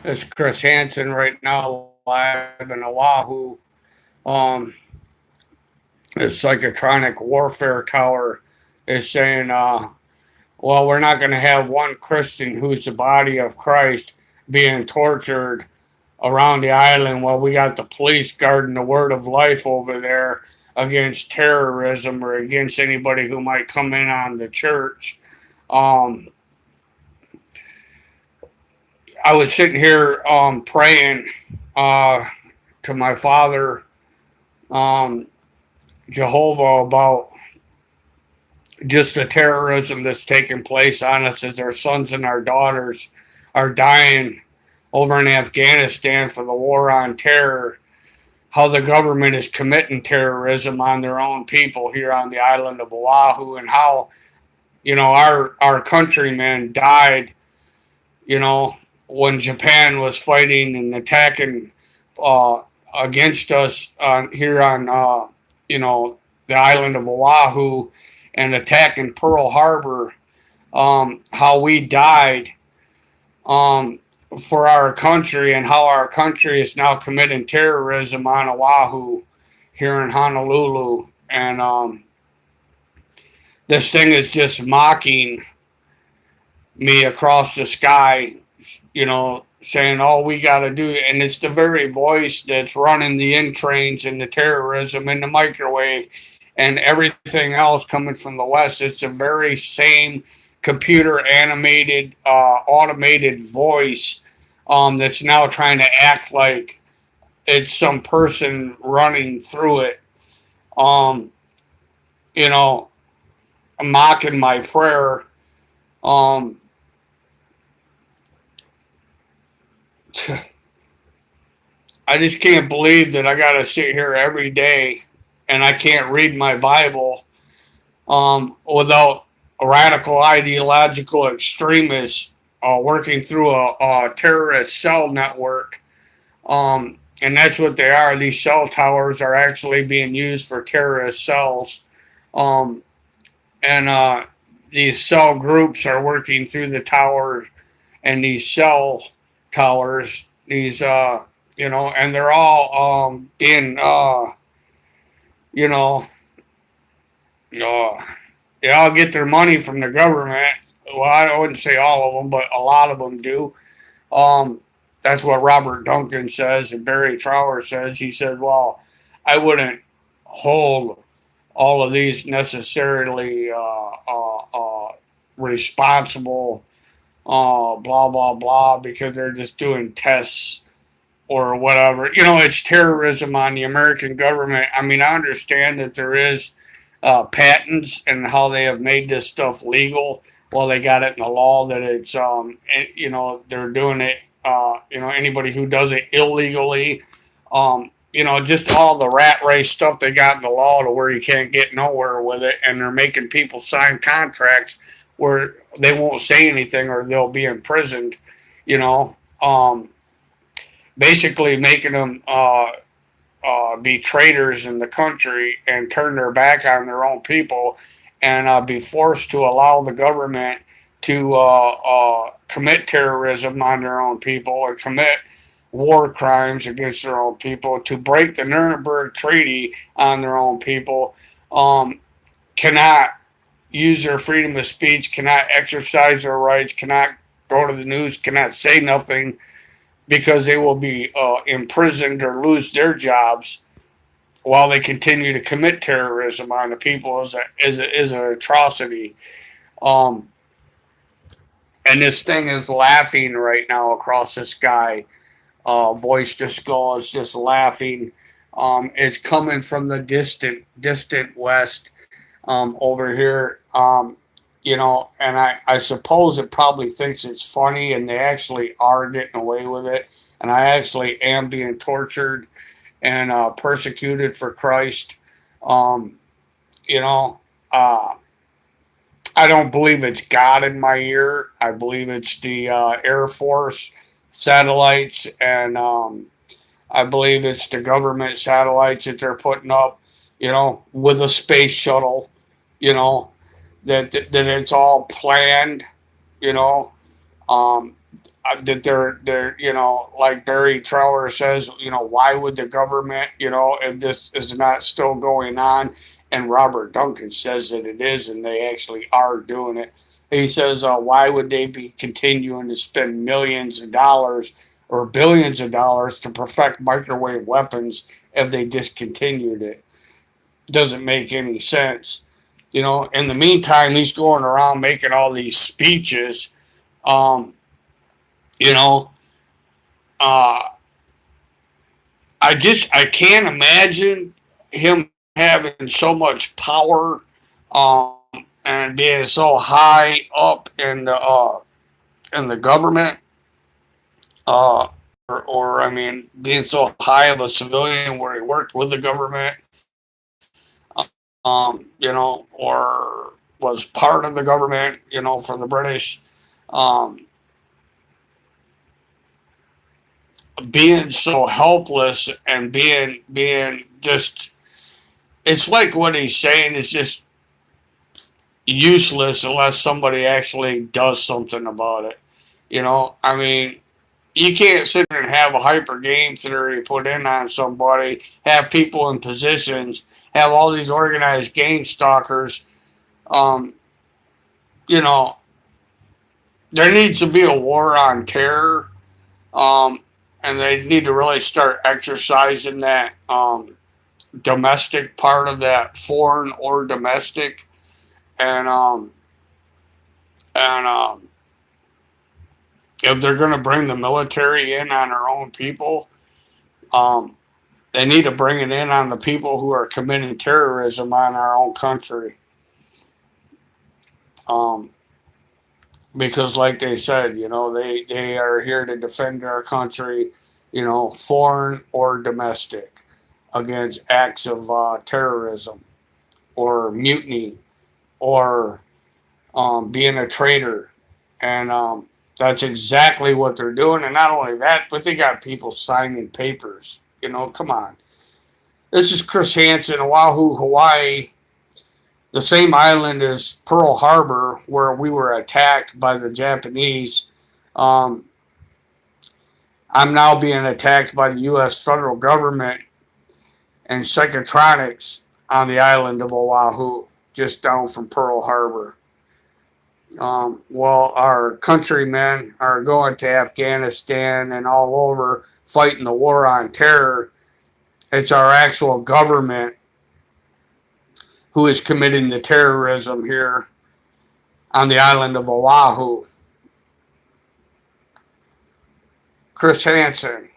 It's Chris Hansen right now live in Oahu. Um, the Psychotronic Warfare Tower is saying, well, we're not going to have one Christian who's the body of Christ being tortured around the island while we got the police guarding the word of life over there against terrorism or against anybody who might come in on the church. Um, I was sitting here praying uh, to my father, um, Jehovah, about just the terrorism that's taking place on us as our sons and our daughters are dying over in Afghanistan for the war on terror. How the government is committing terrorism on their own people here on the island of Oahu, and how our countrymen died. You know, when Japan was fighting and attacking uh, against us here on the island of Oahu and attacking Pearl Harbor, how we died um, for our country, and how our country is now committing terrorism on Oahu here in Honolulu. And this thing is just mocking me across the sky, saying all we got to do. And it's the very voice that's running the N trains and the terrorism and the microwave and everything else coming from the West. It's the very same computer animated, automated voice that's now trying to act like it's some person running through it. Um, you know, Mocking my prayer. Um, I just can't believe that I got to sit here every day and I can't read my Bible without radical ideological extremists working through a terrorist cell network. And that's what they are. These cell towers are actually being used for terrorist cells. Um, and these cell groups are working through the towers and these cell towers. And they're all being, you know, uh, they all get their money from the government. Well, I wouldn't say all of them, but a lot of them do. Um, that's what Robert Duncan says, and Barry Trower says. He said, "Well, I wouldn't hold all of these necessarily responsible, blah blah blah, because they're just doing tests or whatever. It's terrorism on the American government. I mean, I understand that there is patents and how they have made this stuff legal. Well, they got it in the law that it's they're doing it. Anybody who does it illegally, just all the rat race stuff they got in the law to where you can't get nowhere with it, and they're making people sign contracts where they won't say anything or they'll be imprisoned. You know, basically making them be traitors in the country and turn their back on their own people, and be forced to allow the government to commit terrorism on their own people or commit war crimes against their own people, to break the Nuremberg Treaty on their own people, um, cannot use their freedom of speech, cannot exercise their rights, cannot go to the news, cannot say nothing because they will be imprisoned or lose their jobs while they continue to commit terrorism on the people is an atrocity. Um, and this thing is laughing right now across the sky. Voice to skull is just laughing. It's coming from the distant west over here. And I suppose it probably thinks it's funny, and they actually are getting away with it. And I actually am being tortured and persecuted for Christ. Um, you know, uh, I don't believe it's God in my ear. I believe it's the Air Force satellites, and I believe it's the government satellites that they're putting up, with a space shuttle, you know, that it's all planned, you know. Um, that they're like Barry Trower says, why would the government, if this is not still going on, and Robert Duncan says that it is, and they actually are doing it. He says, why would they be continuing to spend millions of dollars or billions of dollars to perfect microwave weapons if they discontinued it? Doesn't make any sense. In the meantime, he's going around making all these speeches. Um, you know, uh, I can't imagine him having so much power, um, and being so high up in the government, or I mean, being so high of a civilian where he worked with the government, or was part of the government, for the British, um, being so helpless and being just, it's like what he's saying is just useless unless somebody actually does something about it. I mean, you can't sit there and have a hyper game theory put in on somebody, have people in positions, have all these organized gang stalkers. Um, you know, there needs to be a war on terror, um, and they need to really start exercising that domestic part of that, foreign or domestic, and and if they're going to bring the military in on their own people, um, they need to bring it in on the people who are committing terrorism on our own country. Um, because, like they said, they are here to defend our country, foreign or domestic, against acts of terrorism or mutiny or being a traitor. And that's exactly what they're doing. And not only that, but they got people signing papers. Come on. This is Chris Hansen, Oahu, Hawaii, the same island as Pearl Harbor, where we were attacked by the Japanese. Um, I'm now being attacked by the U.S. federal government and Psychotronics on the island of Oahu, just down from Pearl Harbor. While our countrymen are going to Afghanistan and all over fighting the war on terror, it's our actual government who is committing the terrorism here on the island of Oahu. Chris Hansen,